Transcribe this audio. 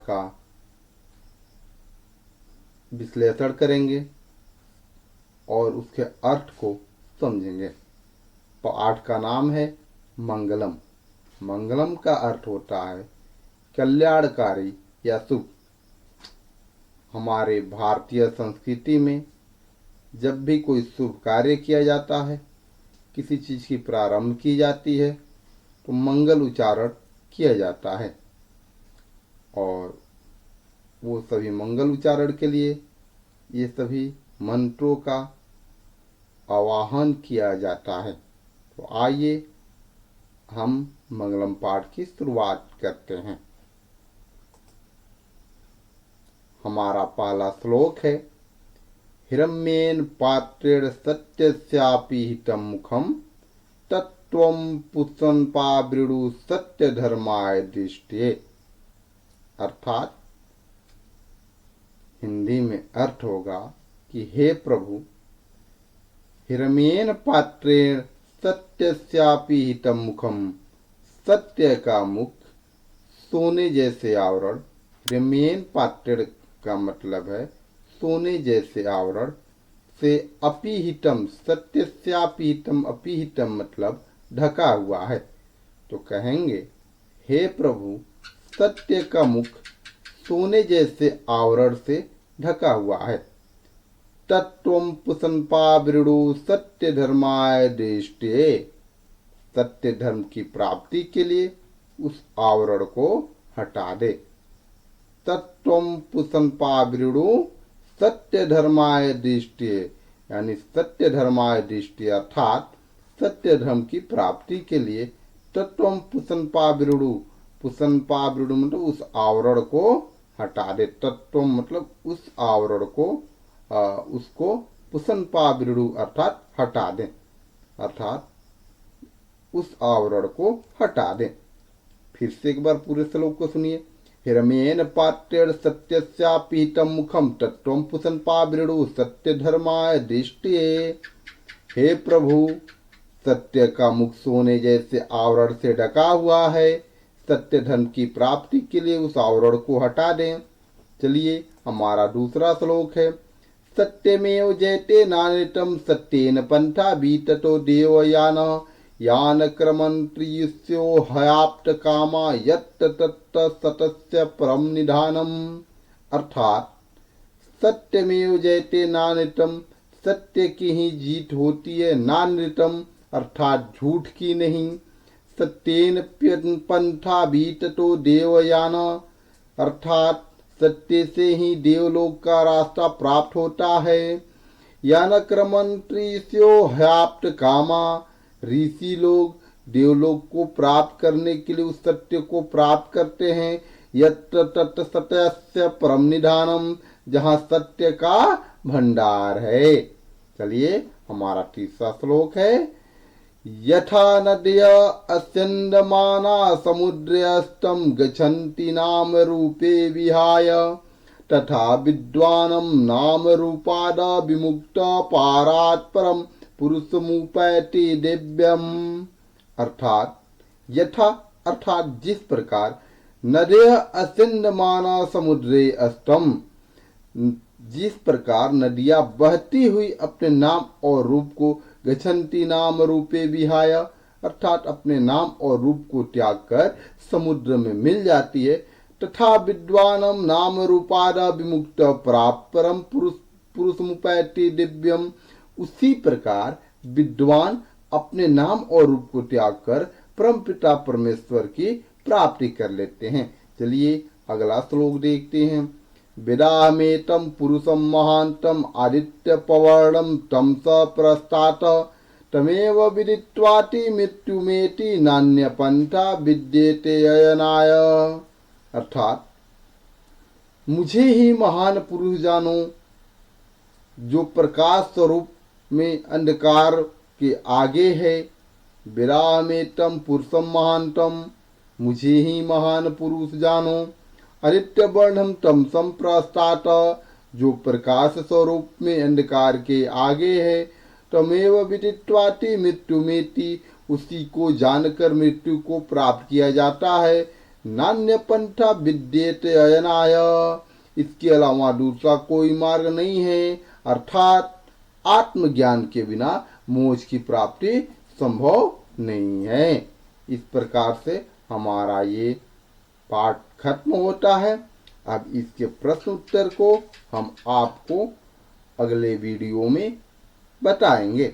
का विश्लेषण करेंगे और उसके अर्थ को समझेंगे। पाठ का नाम है मंगलम। मंगलम का अर्थ होता है कल्याणकारी या शुभ। हमारे भारतीय संस्कृति में जब भी कोई शुभ कार्य किया जाता है, किसी चीज़ की प्रारंभ की जाती है, तो मंगल उच्चारण किया जाता है और वो सभी मंगल उच्चारण के लिए ये सभी मंत्रों का आवाहन किया जाता है। तो आइए हम मंगलम पाठ की शुरुआत करते हैं। हमारा पहला श्लोक है हिरण्येन पात्रेण सत्यस्यापि हितं मुखं तत्त्वं पुष्पन्पावृणु सत्यधर्माय दृष्टये। अर्थात हिंदी में अर्थ होगा कि हे प्रभु, हिरण्येन पात्रेण सत्यस्यापि हितं मुखम, सत्य का मुख सोने जैसे आवरण। हिरण्येन पात्रेण का मतलब है सोने जैसे आवरण से अपिहितम, सत्यस्यापिहितम, अपिहितम मतलब ढका हुआ है। तो कहेंगे हे प्रभु, सत्य का मुख सोने जैसे आवरण से ढका हुआ है। तत्त्वं पुष्पन्पावृणु सत्य धर्माय दृष्टये। सत्य धर्म की प्राप्ति के लिए उस आवरण को हटा दे। तत्त्वं पुष्पन्पावृणु सत्य धर्माय दृष्टये, यानी सत्य धर्माय दृष्टि अर्थात सत्य धर्म की प्राप्ति के लिए तत्त्वं पुष्पन्पावृणु, पुष्पन्पावृणु मतलब उस आवरण को हटा दे। तत्व मतलब उस आवरण को उसको पुष्पन्पावृणु अर्थात हटा दें, अर्थात उस आवरण को हटा दें। फिर से एक बार पूरे श्लोक को सुनिए। हिरण्येन पात्रेण सत्यस्यापि हितं मुखं तत्त्वं पुष्पन्पावृणु सत्य धर्माय दृष्टये। हे प्रभु, सत्य का मुख सोने जैसे आवरण से ढका हुआ है। सत्य धर्म की प्राप्ति के लिए उस आवरण को हटा दें। चलिए हमारा दूसरा श्लोक है सत्यमेव जयते नानृतं सत्येन पंथा बीततो देवयान यान क्रमन्त्रियुष्यो हयाप्त कामा यत्त तत्त सतस्य परम निधानम। अर्थात सत्यमेव जयते नानृतं, सत्य की ही जीत होती है। नानृतं अर्थात झूठ की नहीं। सत्येन पंथा बीततो देवयान अर्थात सत्य से ही देवलोक का रास्ता प्राप्त होता है। यान क्रमन्त्रिस्यो हयाप्त कामा, ऋषि लोग देवलोक को प्राप्त करने के लिए उस सत्य को प्राप्त करते हैं। यत्र तत्र सत्यस्य परम निधानम, जहाँ सत्य का भंडार है। चलिए हमारा तीसरा श्लोक है यथा नद्य अस्यन्दमाना समुद्रस्तं गच्छन्ति नाम रूपे विहाय तथा विद्वानं नाम रूपाद विमुक्त पारात् परम पुरुषमुपैति दिव्यम। अर्थात यथा अर्थात जिस प्रकार नद्य अस्यन्दमाना समुद्रे अस्तम, जिस प्रकार नदियां बहती हुई अपने नाम और रूप को गच्छन्ति नाम रूपे विहाय अर्थात अपने नाम और रूप को त्याग कर समुद्र में मिल जाती है। तथा विद्वानम नाम रूपाद विमुक्त प्राप्त परम पुरुषमुपैति दिव्यम, उसी प्रकार विद्वान अपने नाम और रूप को त्याग कर परम पिता परमेश्वर की प्राप्ति कर लेते हैं। चलिए अगला श्लोक देखते हैं। विदामेतं पुरुषं महान्तं आदित्य पवर्णं तं स प्रस्तात तमेव विदित्वाति मृत्युमेति नान्य पंथा विद्येते अयनाय। अर्थात मुझे ही महान पुरुष जानो, जो प्रकाश स्वरूप में अंधकार के आगे है। विरामेतं पुरुषं महान्तं, मुझे ही महान पुरुष जानो। आदित्य वर्णम तम संप्रस्तात, जो प्रकाश स्वरूप में अंधकार के आगे है। तमेव विदित्वाति मृत्युमेति, उसी को जानकर मृत्यु को प्राप्त किया जाता है। नान्य पंथा विद्येते अयनाय, इसके अलावा दूसरा कोई मार्ग नहीं है, अर्थात आत्मज्ञान के बिना मोक्ष की प्राप्ति संभव नहीं है। इस प्रकार से हमारा ये पाठ खत्म होता है। अब इसके प्रश्न उत्तर को हम आपको अगले वीडियो में बताएंगे।